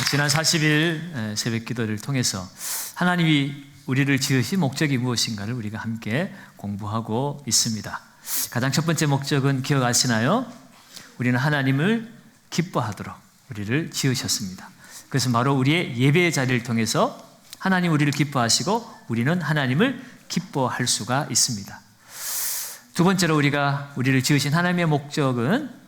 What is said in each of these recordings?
지난 40일 새벽 기도를 통해서 하나님이 우리를 지으신 목적이 무엇인가를 우리가 함께 공부하고 있습니다. 가장 첫 번째 목적은 기억하시나요? 우리는 하나님을 기뻐하도록 우리를 지으셨습니다. 그것은 바로 우리의 예배의 자리를 통해서 하나님 우리를 기뻐하시고 우리는 하나님을 기뻐할 수가 있습니다. 두 번째로 우리를 지으신 하나님의 목적은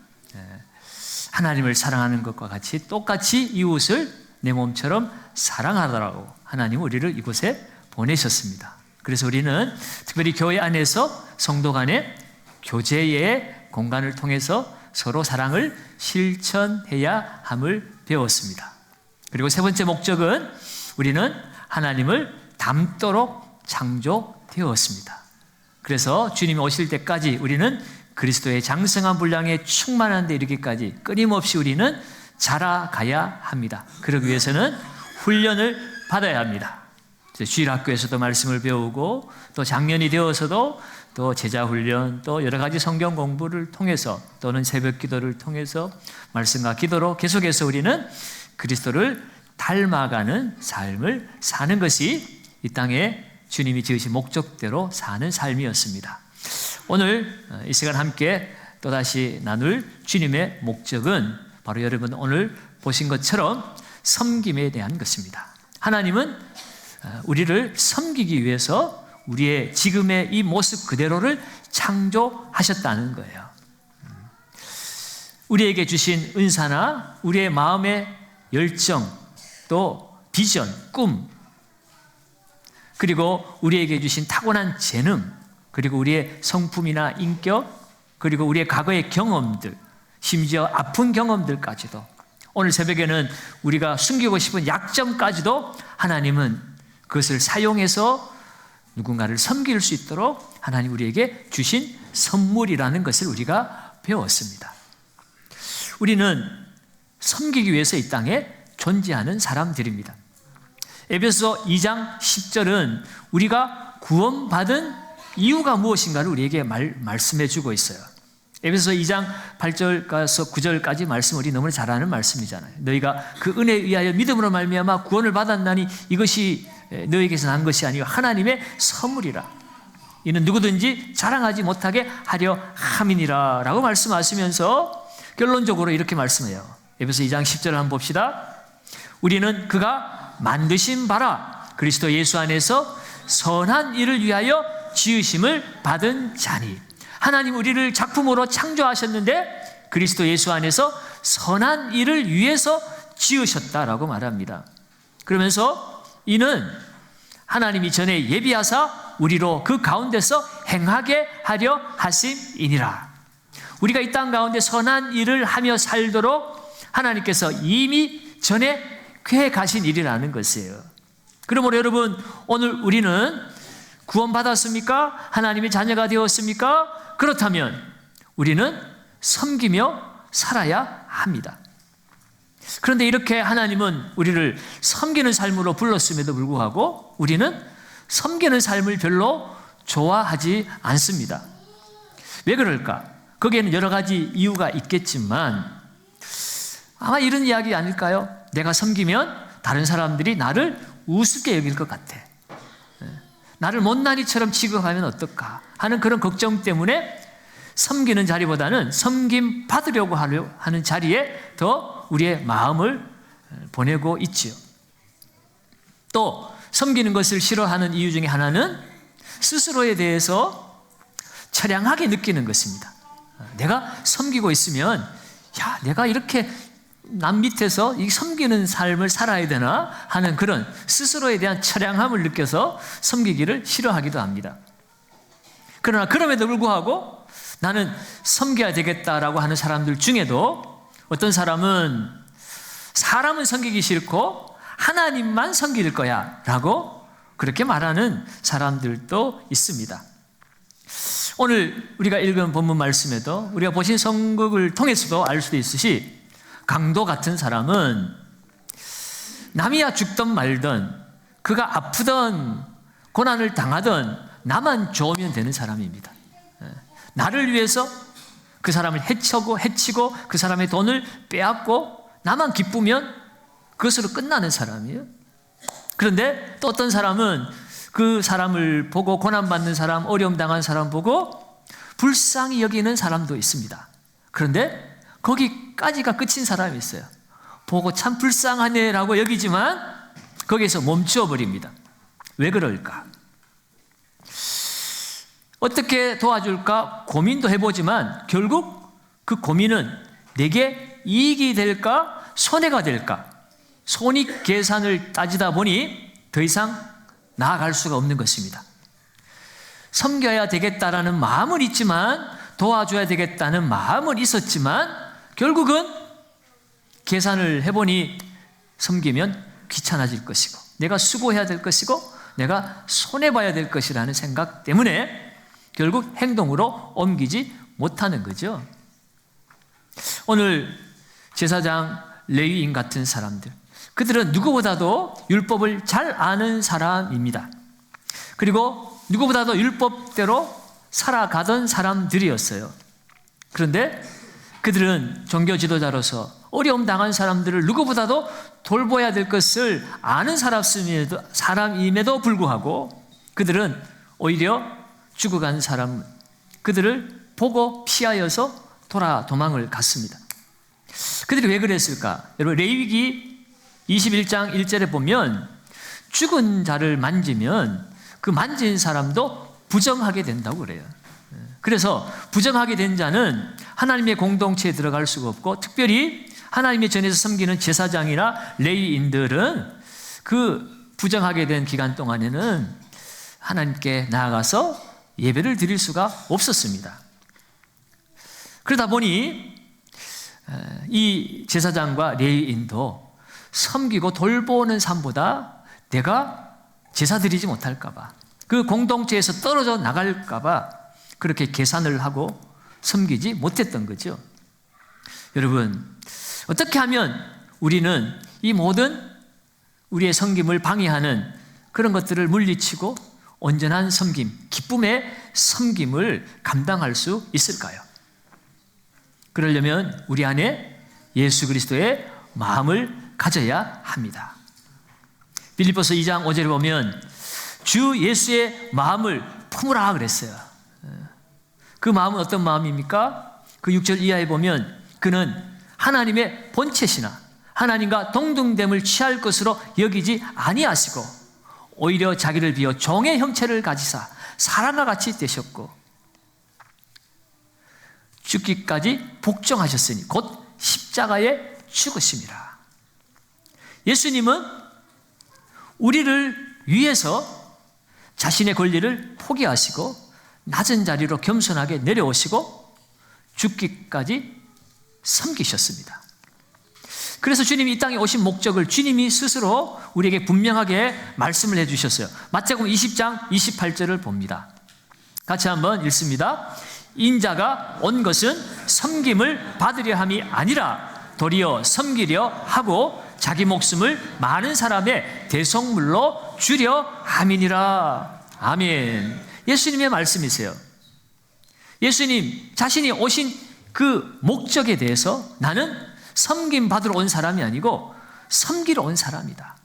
하나님을 사랑하는 것과 같이 똑같이 이웃을 내 몸처럼 사랑하더라고 하나님 우리를 이곳에 보내셨습니다. 그래서 우리는 특별히 교회 안에서 성도 간의 교제의 공간을 통해서 서로 사랑을 실천해야 함을 배웠습니다. 그리고 세 번째 목적은 우리는 하나님을 닮도록 창조되었습니다. 그래서 주님이 오실 때까지 우리는 그리스도의 장성한 분량에 충만한 데 이르기까지 끊임없이 우리는 자라가야 합니다. 그러기 위해서는 훈련을 받아야 합니다. 주일학교에서도 말씀을 배우고 또 장년이 되어서도 또 제자훈련 또 여러 가지 성경 공부를 통해서 또는 새벽 기도를 통해서 말씀과 기도로 계속해서 우리는 그리스도를 닮아가는 삶을 사는 것이 이 땅에 주님이 지으신 목적대로 사는 삶이었습니다. 오늘 이 시간 함께 또다시 나눌 주님의 목적은 바로 여러분 오늘 보신 것처럼 섬김에 대한 것입니다. 하나님은 우리를 섬기기 위해서 우리의 지금의 이 모습 그대로를 창조하셨다는 거예요. 우리에게 주신 은사나 우리의 마음의 열정, 또 비전, 꿈, 그리고 우리에게 주신 타고난 재능, 그리고 우리의 성품이나 인격, 그리고 우리의 과거의 경험들, 심지어 아픈 경험들까지도 오늘 새벽에는 우리가 숨기고 싶은 약점까지도 하나님은 그것을 사용해서 누군가를 섬길 수 있도록 하나님 우리에게 주신 선물이라는 것을 우리가 배웠습니다. 우리는 섬기기 위해서 이 땅에 존재하는 사람들입니다. 에베소 2장 10절은 우리가 구원받은 이유가 무엇인가를 우리에게 말씀해 주고 있어요. 에베소 2장 8절에서 9절까지 말씀 우리 너무나 잘 아는 말씀이잖아요. 너희가 그 은혜에 의하여 믿음으로 말미암아 구원을 받았나니 이것이 너희에게서 난 것이 아니요 하나님의 선물이라. 이는 누구든지 자랑하지 못하게 하려 함이니라 라고 말씀하시면서 결론적으로 이렇게 말씀해요. 에베소 2장 10절을 한번 봅시다. 우리는 그가 만드신 바라 그리스도 예수 안에서 선한 일을 위하여 지으심을 받은 자니. 하나님 우리를 작품으로 창조하셨는데 그리스도 예수 안에서 선한 일을 위해서 지으셨다라고 말합니다. 그러면서 이는 하나님이 전에 예비하사 우리로 그 가운데서 행하게 하려 하심이니라. 우리가 이 땅 가운데 선한 일을 하며 살도록 하나님께서 이미 전에 계획하신 일이라는 것이에요. 그러므로 여러분 오늘 우리는 구원받았습니까? 하나님의 자녀가 되었습니까? 그렇다면 우리는 섬기며 살아야 합니다. 그런데 이렇게 하나님은 우리를 섬기는 삶으로 불렀음에도 불구하고 우리는 섬기는 삶을 별로 좋아하지 않습니다. 왜 그럴까? 거기에는 여러 가지 이유가 있겠지만 아마 이런 이야기 아닐까요? 내가 섬기면 다른 사람들이 나를 우습게 여길 것 같아. 나를 못난이처럼 취급하면 어떨까 하는 그런 걱정 때문에 섬기는 자리보다는 섬김 받으려고 하는 자리에 더 우리의 마음을 보내고 있지요. 또 섬기는 것을 싫어하는 이유 중에 하나는 스스로에 대해서 처량하게 느끼는 것입니다. 내가 섬기고 있으면 야, 내가 이렇게 남 밑에서 이 섬기는 삶을 살아야 되나 하는 그런 스스로에 대한 처량함을 느껴서 섬기기를 싫어하기도 합니다. 그러나 그럼에도 불구하고 나는 섬겨야 되겠다라고 하는 사람들 중에도 어떤 사람은 섬기기 싫고 하나님만 섬길 거야 라고 그렇게 말하는 사람들도 있습니다. 오늘 우리가 읽은 본문 말씀에도 우리가 보신 성극을 통해서도 알 수도 있듯이 강도 같은 사람은 남이야 죽든 말든 그가 아프든 고난을 당하든 나만 좋으면 되는 사람입니다. 나를 위해서 그 사람을 해치고 그 사람의 돈을 빼앗고 나만 기쁘면 그것으로 끝나는 사람이에요. 그런데 또 어떤 사람은 그 사람을 보고, 고난받는 사람, 어려움 당한 사람 보고 불쌍히 여기는 사람도 있습니다. 그런데 거기까지가 끝인 사람이 있어요. 보고 참 불쌍하네라고 여기지만 거기에서 멈추어 버립니다. 왜 그럴까? 어떻게 도와줄까 고민도 해보지만 결국 그 고민은 내게 이익이 될까 손해가 될까 손익 계산을 따지다 보니 더 이상 나아갈 수가 없는 것입니다. 섬겨야 되겠다라는 마음은 있지만, 도와줘야 되겠다는 마음은 있었지만 결국은 계산을 해보니 섬기면 귀찮아질 것이고 내가 수고해야 될 것이고 내가 손해봐야 될 것이라는 생각 때문에 결국 행동으로 옮기지 못하는 거죠. 오늘 제사장, 레위인 같은 사람들, 그들은 누구보다도 율법을 잘 아는 사람입니다. 그리고 누구보다도 율법대로 살아가던 사람들이었어요. 그런데 그들은 종교 지도자로서 어려움 당한 사람들을 누구보다도 돌봐야 될 것을 아는 사람임에도 불구하고 그들은 오히려 죽어간 사람, 그들을 보고 피하여서 도망을 갔습니다. 그들이 왜 그랬을까? 여러분, 레위기 21장 1절에 보면 죽은 자를 만지면 그 만진 사람도 부정하게 된다고 그래요. 그래서 부정하게 된 자는 하나님의 공동체에 들어갈 수가 없고, 특별히 하나님의 전에서 섬기는 제사장이나 레위인들은 그 부정하게 된 기간 동안에는 하나님께 나아가서 예배를 드릴 수가 없었습니다. 그러다 보니 이 제사장과 레위인도 섬기고 돌보는 삶보다 내가 제사 드리지 못할까 봐, 그 공동체에서 떨어져 나갈까 봐 그렇게 계산을 하고 섬기지 못했던 거죠. 여러분, 어떻게 하면 우리는 이 모든 우리의 섬김을 방해하는 그런 것들을 물리치고 온전한 섬김, 기쁨의 섬김을 감당할 수 있을까요? 그러려면 우리 안에 예수 그리스도의 마음을 가져야 합니다. 빌립보서 2장 5절에 보면 주 예수의 마음을 품으라 그랬어요. 그 마음은 어떤 마음입니까? 그 6절 이하에 보면 그는 하나님의 본체시나 하나님과 동등됨을 취할 것으로 여기지 아니하시고 오히려 자기를 비워 종의 형체를 가지사 사람과 같이 되셨고 죽기까지 복종하셨으니 곧 십자가에 죽으심이라. 예수님은 우리를 위해서 자신의 권리를 포기하시고 낮은 자리로 겸손하게 내려오시고 죽기까지 섬기셨습니다. 그래서 주님이 이 땅에 오신 목적을 주님이 스스로 우리에게 분명하게 말씀을 해주셨어요. 마태복음 20장 28절을 봅니다. 같이 한번 읽습니다. 인자가 온 것은 섬김을 받으려 함이 아니라 도리어 섬기려 하고 자기 목숨을 많은 사람의 대속물로 주려 함이니라. 아멘. 예수님의 말씀이세요. 예수님 자신이 오신 그 목적에 대해서 나는 섬김 받으러 온 사람이 아니고 섬기러 온 사람이다.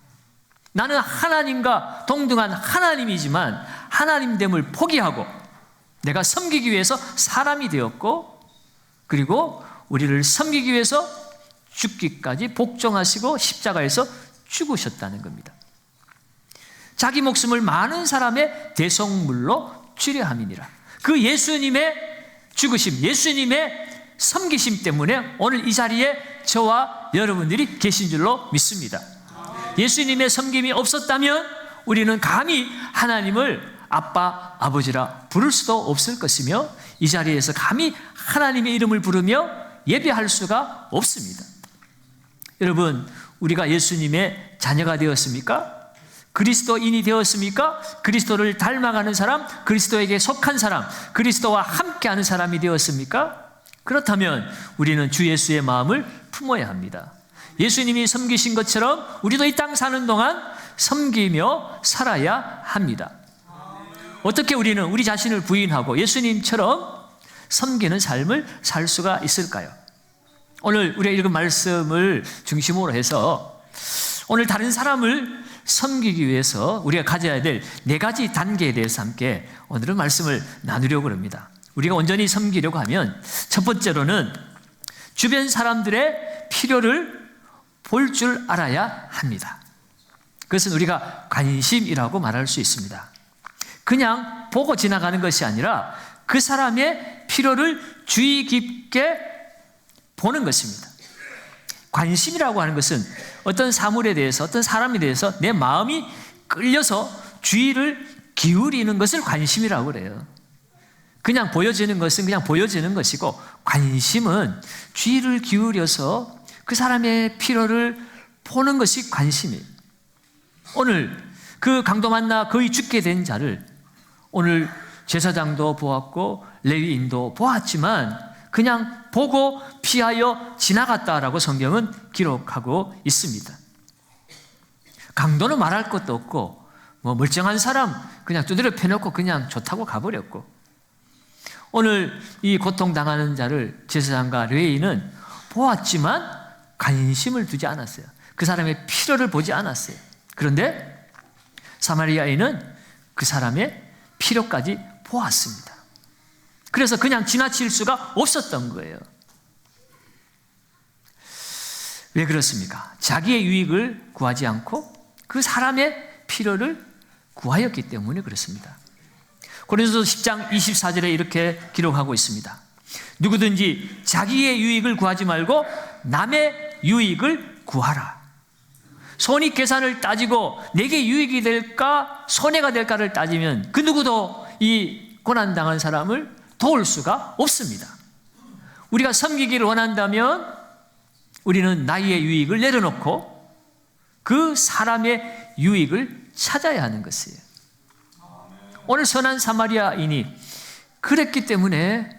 나는 하나님과 동등한 하나님이지만 하나님됨을 포기하고 내가 섬기기 위해서 사람이 되었고, 그리고 우리를 섬기기 위해서 죽기까지 복종하시고 십자가에서 죽으셨다는 겁니다. 자기 목숨을 많은 사람의 대속물로 주려 함이니라. 그 예수님의 죽으심, 예수님의 섬기심 때문에 오늘 이 자리에 저와 여러분들이 계신 줄로 믿습니다. 예수님의 섬김이 없었다면 우리는 감히 하나님을 아빠, 아버지라 부를 수도 없을 것이며 이 자리에서 감히 하나님의 이름을 부르며 예배할 수가 없습니다. 여러분, 우리가 예수님의 자녀가 되었습니까? 그리스도인이 되었습니까? 그리스도를 닮아가는 사람, 그리스도에게 속한 사람, 그리스도와 함께하는 사람이 되었습니까? 그렇다면 우리는 주 예수의 마음을 품어야 합니다. 예수님이 섬기신 것처럼 우리도 이 땅 사는 동안 섬기며 살아야 합니다. 어떻게 우리는 우리 자신을 부인하고 예수님처럼 섬기는 삶을 살 수가 있을까요? 오늘 우리가 읽은 말씀을 중심으로 해서 오늘 다른 사람을 섬기기 위해서 우리가 가져야 될 4가지 단계에 대해서 함께 오늘은 말씀을 나누려고 합니다. 우리가 온전히 섬기려고 하면 첫 번째로는 주변 사람들의 필요를 볼 줄 알아야 합니다. 그것은 우리가 관심이라고 말할 수 있습니다. 그냥 보고 지나가는 것이 아니라 그 사람의 필요를 주의 깊게 보는 것입니다. 관심이라고 하는 것은 어떤 사물에 대해서, 어떤 사람에 대해서 내 마음이 끌려서 주의를 기울이는 것을 관심이라고 그래요. 그냥 보여지는 것은 그냥 보여지는 것이고, 관심은 주의를 기울여서 그 사람의 필요를 보는 것이 관심이에요. 오늘 그 강도 만나 거의 죽게 된 자를 오늘 제사장도 보았고 레위인도 보았지만 그냥 보고 피하여 지나갔다라고 성경은 기록하고 있습니다. 강도는 말할 것도 없고 멀쩡한 사람 그냥 두드려 펴놓고 그냥 좋다고 가버렸고, 오늘 이 고통당하는 자를 제사장과 레위인은 보았지만 관심을 두지 않았어요. 그 사람의 필요를 보지 않았어요. 그런데 사마리아인은 그 사람의 필요까지 보았습니다. 그래서 그냥 지나칠 수가 없었던 거예요. 왜 그렇습니까? 자기의 유익을 구하지 않고 그 사람의 필요를 구하였기 때문에 그렇습니다. 고린도서 10장 24절에 이렇게 기록하고 있습니다. 누구든지 자기의 유익을 구하지 말고 남의 유익을 구하라. 손익 계산을 따지고 내게 유익이 될까 손해가 될까를 따지면 그 누구도 이 고난당한 사람을 도울 수가 없습니다. 우리가 섬기기를 원한다면 우리는 나의 유익을 내려놓고 그 사람의 유익을 찾아야 하는 것이에요. 오늘 선한 사마리아인이 그랬기 때문에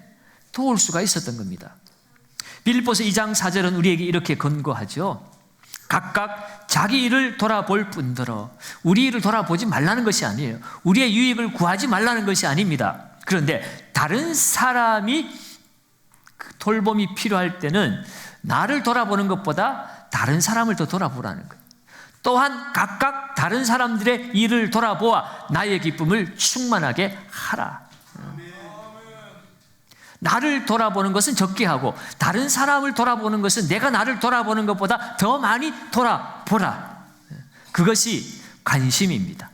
도울 수가 있었던 겁니다. 빌립보서 2장 4절은 우리에게 이렇게 권고하죠. 각각 자기 일을 돌아볼 뿐더러 우리 일을 돌아보지 말라는 것이 아니에요. 우리의 유익을 구하지 말라는 것이 아닙니다. 그런데 다른 사람이 돌봄이 필요할 때는 나를 돌아보는 것보다 다른 사람을 더 돌아보라는 거예요. 또한 각각 다른 사람들의 일을 돌아보아 나의 기쁨을 충만하게 하라. 나를 돌아보는 것은 적게 하고 다른 사람을 돌아보는 것은 내가 나를 돌아보는 것보다 더 많이 돌아보라. 그것이 관심입니다.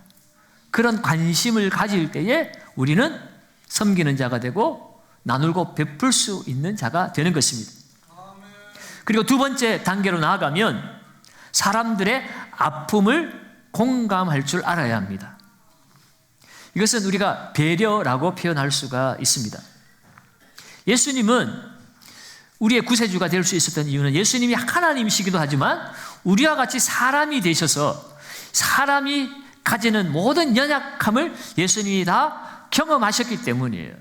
그런 관심을 가질 때에 우리는 섬기는 자가 되고 나누고 베풀 수 있는 자가 되는 것입니다. 그리고 두 번째 단계로 나아가면 사람들의 아픔을 공감할 줄 알아야 합니다. 이것은 우리가 배려라고 표현할 수가 있습니다. 예수님은 우리의 구세주가 될 수 있었던 이유는 예수님이 하나님이시기도 하지만 우리와 같이 사람이 되셔서 사람이 가지는 모든 연약함을 예수님이 다 경험하셨기 때문이에요.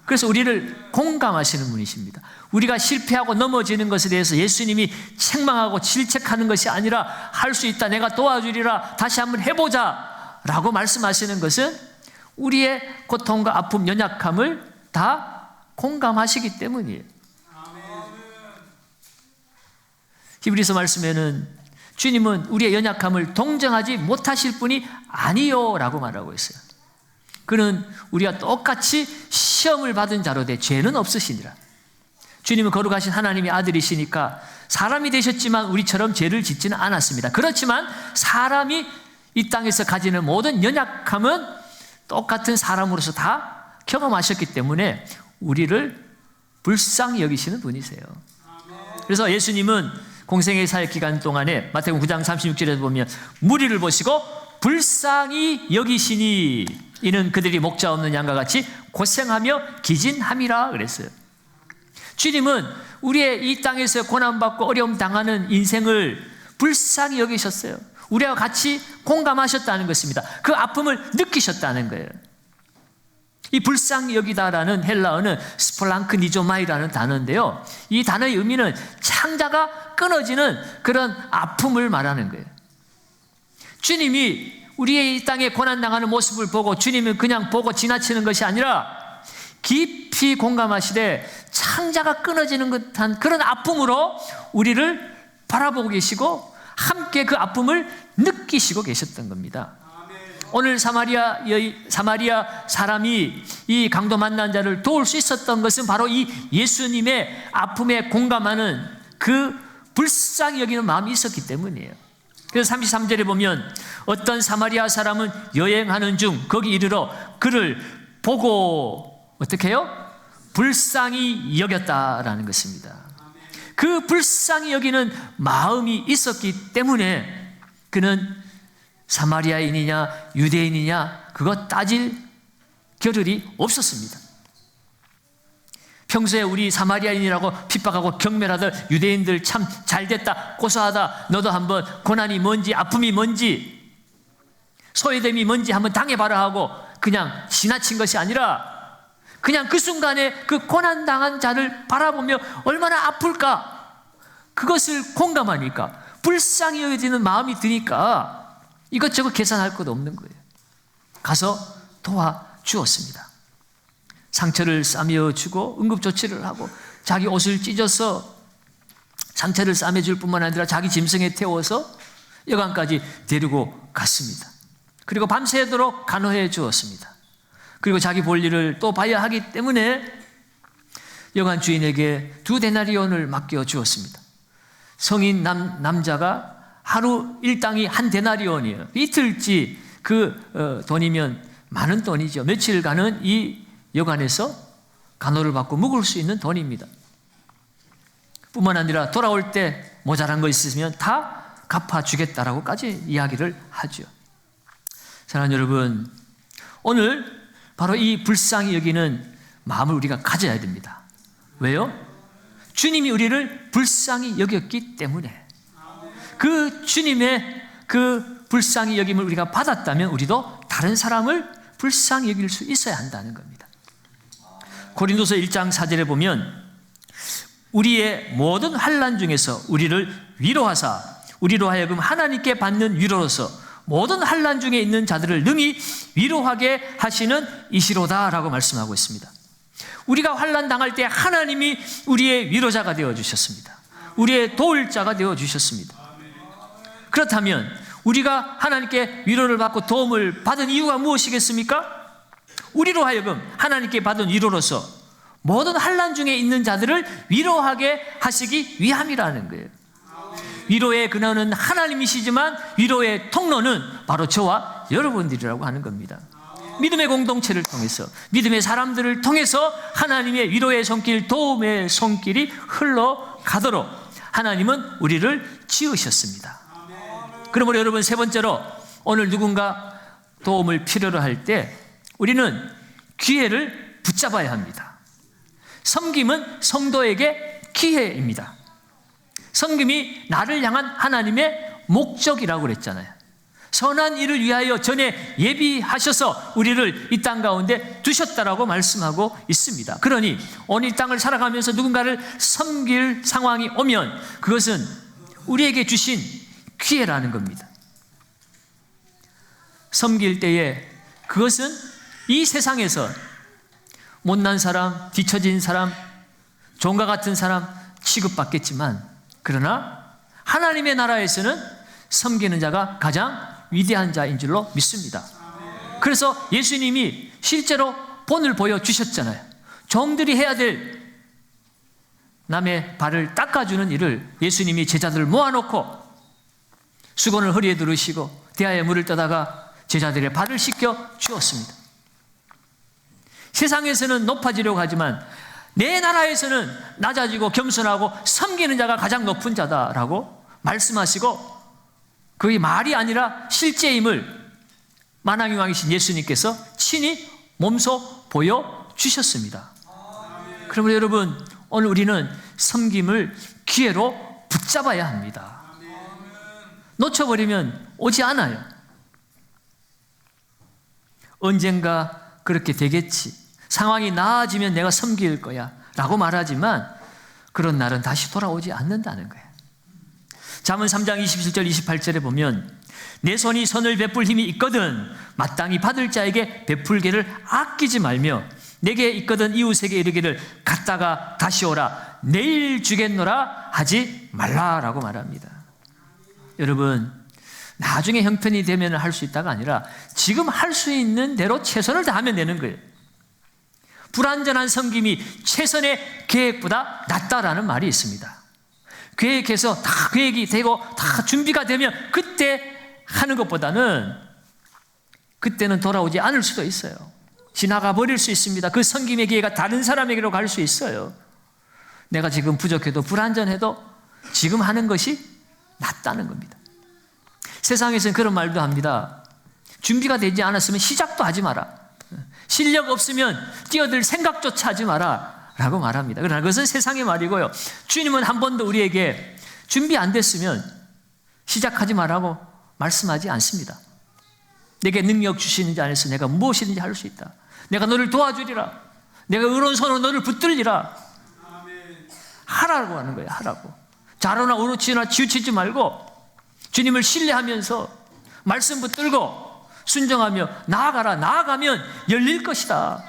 그래서 우리를 공감하시는 분이십니다. 우리가 실패하고 넘어지는 것에 대해서 예수님이 책망하고 질책하는 것이 아니라 할 수 있다, 내가 도와주리라, 다시 한번 해보자 라고 말씀하시는 것은 우리의 고통과 아픔, 연약함을 다 공감하시기 때문이에요. 히브리서 말씀에는 주님은 우리의 연약함을 동정하지 못하실 분이 아니요 라고 말하고 있어요. 그는 우리가 똑같이 시험을 받은 자로 돼 죄는 없으시니라. 주님은 거룩하신 하나님의 아들이시니까 사람이 되셨지만 우리처럼 죄를 짓지는 않았습니다. 그렇지만 사람이 이 땅에서 가지는 모든 연약함은 똑같은 사람으로서 다 경험하셨기 때문에 우리를 불쌍히 여기시는 분이세요. 그래서 예수님은 공생의 사역 기간 동안에 마태복음 9장 36절에 보면 무리를 보시고 불쌍히 여기시니 이는 그들이 목자 없는 양과 같이 고생하며 기진함이라 그랬어요. 주님은 우리의 이 땅에서 고난받고 어려움 당하는 인생을 불쌍히 여기셨어요. 우리와 같이 공감하셨다는 것입니다. 그 아픔을 느끼셨다는 거예요. 이 불쌍히 여기다라는 헬라어는 스폴랑크니조마이라는 단어인데요. 이 단어의 의미는 창자가 끊어지는 그런 아픔을 말하는 거예요. 주님이 우리의 이 땅에 고난당하는 모습을 보고 주님은 그냥 보고 지나치는 것이 아니라 깊이 공감하시되 창자가 끊어지는 듯한 그런 아픔으로 우리를 바라보고 계시고 함께 그 아픔을 느끼시고 계셨던 겁니다. 오늘 사마리아 사람이 이 강도 만난 자를 도울 수 있었던 것은 바로 이 예수님의 아픔에 공감하는 그 불쌍히 여기는 마음이 있었기 때문이에요. 그래서 33절에 보면 어떤 사마리아 사람은 여행하는 중 거기 이르러 그를 보고 어떻게 해요? 불쌍히 여겼다라는 것입니다. 그 불쌍히 여기는 마음이 있었기 때문에 그는 사마리아인이냐 유대인이냐 그거 따질 겨를이 없었습니다. 평소에 우리 사마리아인이라고 핍박하고 경멸하던 유대인들 참 잘됐다, 고소하다, 너도 한번 고난이 뭔지 아픔이 뭔지 소외됨이 뭔지 한번 당해봐라 하고 그냥 지나친 것이 아니라 그냥 그 순간에 그 고난당한 자를 바라보며 얼마나 아플까 그것을 공감하니까 불쌍히 여겨지는 마음이 드니까 이것저것 계산할 것 없는 거예요. 가서 도와주었습니다. 상처를 싸매어주고 응급조치를 하고 자기 옷을 찢어서 상처를 싸매줄 뿐만 아니라 자기 짐승에 태워서 여관까지 데리고 갔습니다. 그리고 밤새도록 간호해 주었습니다. 그리고 자기 볼 일을 또 봐야 하기 때문에 여관 주인에게 2데나리온을 맡겨 주었습니다. 성인 남자가 하루 일당이 1데나리온이에요. 이틀치 그 돈이면 많은 돈이죠. 며칠간은 이 여관에서 간호를 받고 묵을 수 있는 돈입니다. 뿐만 아니라 돌아올 때 모자란 거 있으면 다 갚아주겠다라고까지 이야기를 하죠. 사랑하는 여러분, 오늘 바로 이 불쌍히 여기는 마음을 우리가 가져야 됩니다. 왜요? 주님이 우리를 불쌍히 여겼기 때문에 그 주님의 그 불쌍히 여김을 우리가 받았다면 우리도 다른 사람을 불쌍히 여길 수 있어야 한다는 겁니다. 고린도서 1장 4절에 보면 우리의 모든 환난 중에서 우리를 위로하사 우리로 하여금 하나님께 받는 위로로서 모든 환난 중에 있는 자들을 능히 위로하게 하시는 이시로다라고 말씀하고 있습니다. 우리가 환난 당할 때 하나님이 우리의 위로자가 되어 주셨습니다. 우리의 도울 자가 되어 주셨습니다. 그렇다면 우리가 하나님께 위로를 받고 도움을 받은 이유가 무엇이겠습니까? 우리로 하여금 하나님께 받은 위로로서 모든 환난 중에 있는 자들을 위로하게 하시기 위함이라는 거예요. 위로의 근원은 하나님이시지만 위로의 통로는 바로 저와 여러분들이라고 하는 겁니다. 믿음의 공동체를 통해서 믿음의 사람들을 통해서 하나님의 위로의 손길, 도움의 손길이 흘러가도록 하나님은 우리를 지으셨습니다. 그러므로 여러분, 세 번째로 오늘 누군가 도움을 필요로 할 때 우리는 기회를 붙잡아야 합니다. 섬김은 성도에게 기회입니다. 섬김이 나를 향한 하나님의 목적이라고 그랬잖아요. 선한 일을 위하여 전에 예비하셔서 우리를 이 땅 가운데 두셨다라고 말씀하고 있습니다. 그러니 오늘 이 땅을 살아가면서 누군가를 섬길 상황이 오면 그것은 우리에게 주신 기회라는 겁니다. 섬길 때에 그것은 이 세상에서 못난 사람, 뒤처진 사람, 종과 같은 사람 취급받겠지만 그러나 하나님의 나라에서는 섬기는 자가 가장 위대한 자인 줄로 믿습니다. 그래서 예수님이 실제로 본을 보여주셨잖아요. 종들이 해야 될 남의 발을 닦아주는 일을 예수님이 제자들을 모아놓고 수건을 허리에 두르시고 대야에 물을 떠다가 제자들의 발을 씻겨 주었습니다. 세상에서는 높아지려고 하지만 내 나라에서는 낮아지고 겸손하고 섬기는 자가 가장 높은 자다라고 말씀하시고 그게 말이 아니라 실제임을 만왕의 왕이신 예수님께서 친히 몸소 보여주셨습니다. 그러므로 여러분, 오늘 우리는 섬김을 기회로 붙잡아야 합니다. 놓쳐버리면 오지 않아요. 언젠가 그렇게 되겠지, 상황이 나아지면 내가 섬길 거야 라고 말하지만 그런 날은 다시 돌아오지 않는다는 거예요. 잠언 3장 27절 28절에 보면 내 손이 선을 베풀 힘이 있거든 마땅히 받을 자에게 베풀기를 아끼지 말며 내게 있거든 이웃에게 이르기를 갔다가 다시 오라 내일 주겠노라 하지 말라라고 말합니다. 여러분, 나중에 형편이 되면 할 수 있다가 아니라 지금 할 수 있는 대로 최선을 다하면 되는 거예요. 불완전한 섬김이 최선의 계획보다 낫다라는 말이 있습니다. 계획해서 다 계획이 되고 다 준비가 되면 그때 하는 것보다는 그때는 돌아오지 않을 수도 있어요. 지나가 버릴 수 있습니다. 그 섬김의 기회가 다른 사람에게로 갈 수 있어요. 내가 지금 부족해도 불완전해도 지금 하는 것이 낫다는 겁니다. 세상에서는 그런 말도 합니다. 준비가 되지 않았으면 시작도 하지 마라. 실력 없으면 뛰어들 생각조차 하지 마라 라고 말합니다. 그러나 그것은 세상의 말이고요. 주님은 한 번도 우리에게 준비 안 됐으면 시작하지 말라고 말씀하지 않습니다. 내게 능력 주시는 자 안에서 내가 무엇이든지 할 수 있다. 내가 너를 도와주리라. 내가 의로운 손으로 너를 붙들리라. 하라고 하는 거예요. 하라고. 자로나 우로치나 치우치지 말고 주님을 신뢰하면서 말씀 붙들고 순종하며 나아가라. 나아가면 열릴 것이다.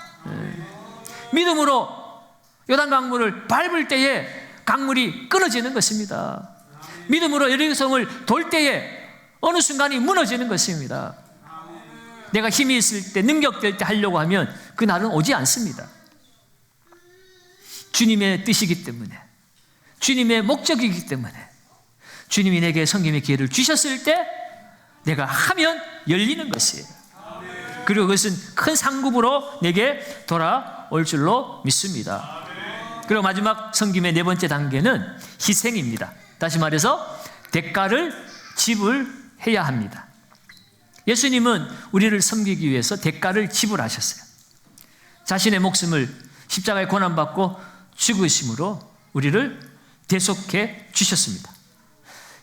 믿음으로 요단 강물을 밟을 때에 강물이 끊어지는 것입니다. 믿음으로 여리고성을 돌 때에 어느 순간이 무너지는 것입니다. 내가 힘이 있을 때, 능력될 때 하려고 하면 그날은 오지 않습니다. 주님의 뜻이기 때문에, 주님의 목적이기 때문에, 주님이 내게 섬김의 기회를 주셨을 때 내가 하면 열리는 것이에요. 그리고 그것은 큰 상급으로 내게 돌아올 줄로 믿습니다. 그리고 마지막 섬김의 네 번째 단계는 희생입니다. 다시 말해서 대가를 지불해야 합니다. 예수님은 우리를 섬기기 위해서 대가를 지불하셨어요. 자신의 목숨을 십자가에 고난받고 죽으심으로 우리를 대속해 주셨습니다.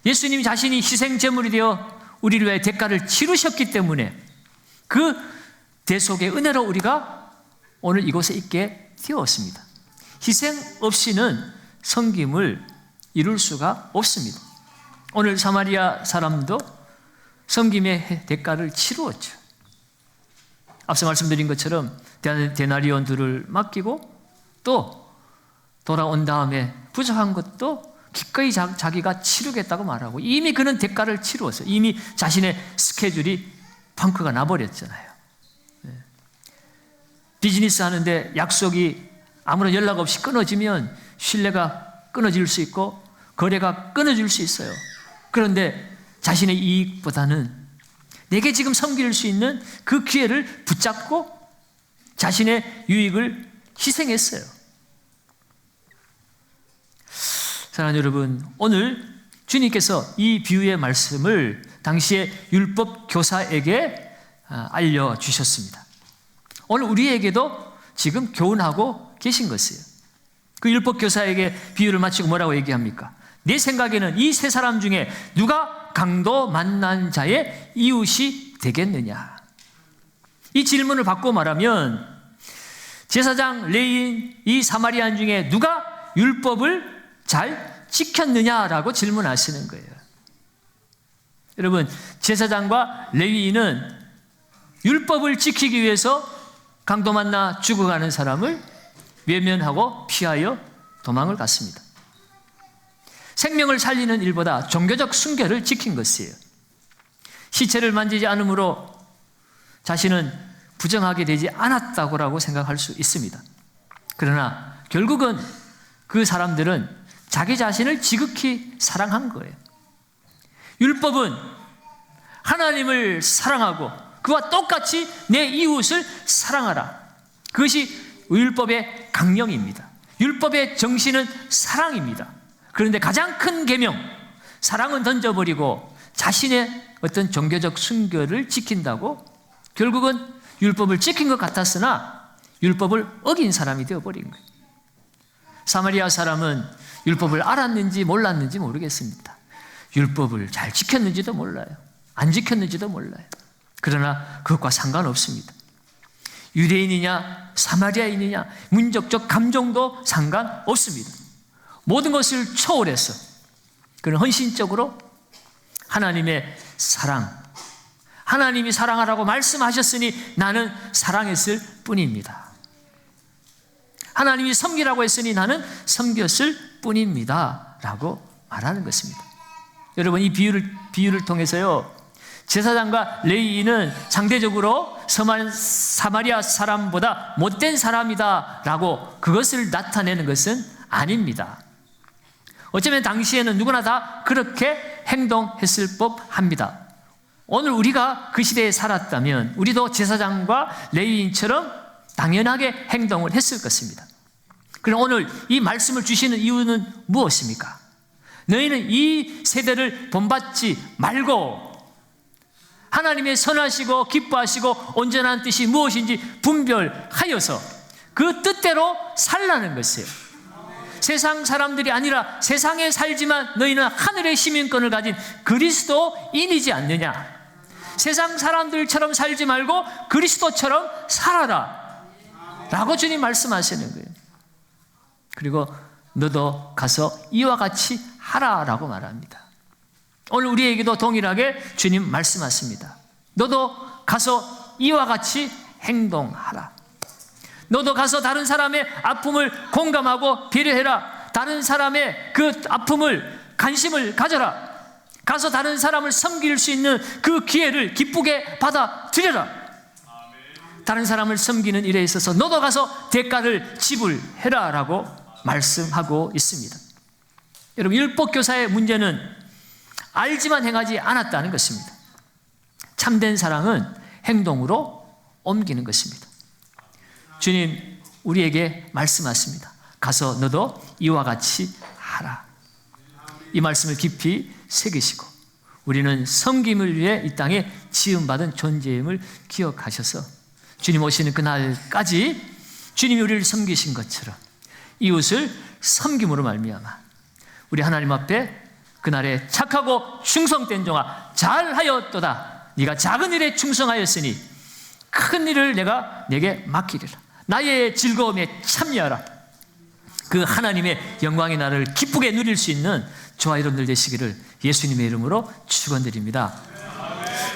예수님 자신이 희생제물이 되어 우리를 위해 대가를 치르셨기 때문에 그 대속의 은혜로 우리가 오늘 이곳에 있게 되었습니다. 희생 없이는 섬김을 이룰 수가 없습니다. 오늘 사마리아 사람도 섬김의 대가를 치루었죠. 앞서 말씀드린 것처럼 데나리온 둘을 맡기고 또 돌아온 다음에 부족한 것도 기꺼이 자기가 치르겠다고 말하고 이미 그는 대가를 치루었어요. 이미 자신의 스케줄이 펑크가 나버렸잖아요. 비즈니스 하는데 약속이 아무런 연락 없이 끊어지면 신뢰가 끊어질 수 있고 거래가 끊어질 수 있어요. 그런데 자신의 이익보다는 내게 지금 섬길 수 있는 그 기회를 붙잡고 자신의 유익을 희생했어요. 사랑하는 여러분, 오늘 주님께서 이 비유의 말씀을 당시의 율법 교사에게 알려주셨습니다. 오늘 우리에게도 지금 교훈하고 계신 것이에요. 그 율법 교사에게 비유를 마치고 뭐라고 얘기합니까? 내 생각에는 이 세 사람 중에 누가 강도 만난 자의 이웃이 되겠느냐? 이 질문을 받고 말하면 제사장, 레위인, 이 사마리아인 중에 누가 율법을 잘 지켰느냐라고 질문하시는 거예요. 여러분, 제사장과 레위인은 율법을 지키기 위해서 강도 만나 죽어가는 사람을 외면하고 피하여 도망을 갔습니다. 생명을 살리는 일보다 종교적 순결을 지킨 것이에요. 시체를 만지지 않으므로 자신은 부정하게 되지 않았다고 생각할 수 있습니다. 그러나 결국은 그 사람들은 자기 자신을 지극히 사랑한 거예요. 율법은 하나님을 사랑하고 그와 똑같이 내 이웃을 사랑하라. 그것이 율법의 강령입니다. 율법의 정신은 사랑입니다. 그런데 가장 큰 계명, 사랑은 던져버리고 자신의 어떤 종교적 순결을 지킨다고 결국은 율법을 지킨 것 같았으나 율법을 어긴 사람이 되어버린 거예요. 사마리아 사람은 율법을 알았는지 몰랐는지 모르겠습니다. 율법을 잘 지켰는지도 몰라요. 안 지켰는지도 몰라요. 그러나 그것과 상관없습니다. 유대인이냐 사마리아인이냐 민족적 감정도 상관없습니다. 모든 것을 초월해서 그는 헌신적으로 하나님의 사랑, 하나님이 사랑하라고 말씀하셨으니 나는 사랑했을 뿐입니다. 하나님이 섬기라고 했으니 나는 섬겼을 뿐입니다 라고 말하는 것입니다. 여러분, 이 비유를 비유를 통해서요, 제사장과 레위인은 상대적으로 사마리아 사람보다 못된 사람이다라고 그것을 나타내는 것은 아닙니다. 어쩌면 당시에는 누구나 다 그렇게 행동했을 법합니다. 오늘 우리가 그 시대에 살았다면 우리도 제사장과 레위인처럼 당연하게 행동을 했을 것입니다. 그럼 오늘 이 말씀을 주시는 이유는 무엇입니까? 너희는 이 세대를 본받지 말고 하나님의 선하시고 기뻐하시고 온전한 뜻이 무엇인지 분별하여서 그 뜻대로 살라는 것이에요. 세상 사람들이 아니라 세상에 살지만 너희는 하늘의 시민권을 가진 그리스도인이지 않느냐. 세상 사람들처럼 살지 말고 그리스도처럼 살아라 라고 주님 말씀하시는 거예요. 그리고 너도 가서 이와 같이 하라라고 말합니다. 오늘 우리에게도 동일하게 주님 말씀하십니다. 너도 가서 이와 같이 행동하라. 너도 가서 다른 사람의 아픔을 공감하고 배려해라. 다른 사람의 그 아픔을 관심을 가져라. 가서 다른 사람을 섬길 수 있는 그 기회를 기쁘게 받아들여라. 다른 사람을 섬기는 일에 있어서 너도 가서 대가를 지불해라 라고 말씀하고 있습니다. 여러분, 율법교사의 문제는 알지만 행하지 않았다는 것입니다. 참된 사랑은 행동으로 옮기는 것입니다. 주님 우리에게 말씀하십니다. 가서 너도 이와 같이 하라. 이 말씀을 깊이 새기시고 우리는 섬김을 위해 이 땅에 지음받은 존재임을 기억하셔서 주님 오시는 그날까지 주님이 우리를 섬기신 것처럼 이웃을 섬김으로 말미암아 우리 하나님 앞에 그날에 착하고 충성된 종아 잘하였도다. 네가 작은 일에 충성하였으니 큰 일을 내가 내게 맡기리라. 나의 즐거움에 참여하라. 그 하나님의 영광의 날을 기쁘게 누릴 수 있는 저와 여러분들 되시기를 예수님의 이름으로 축원드립니다.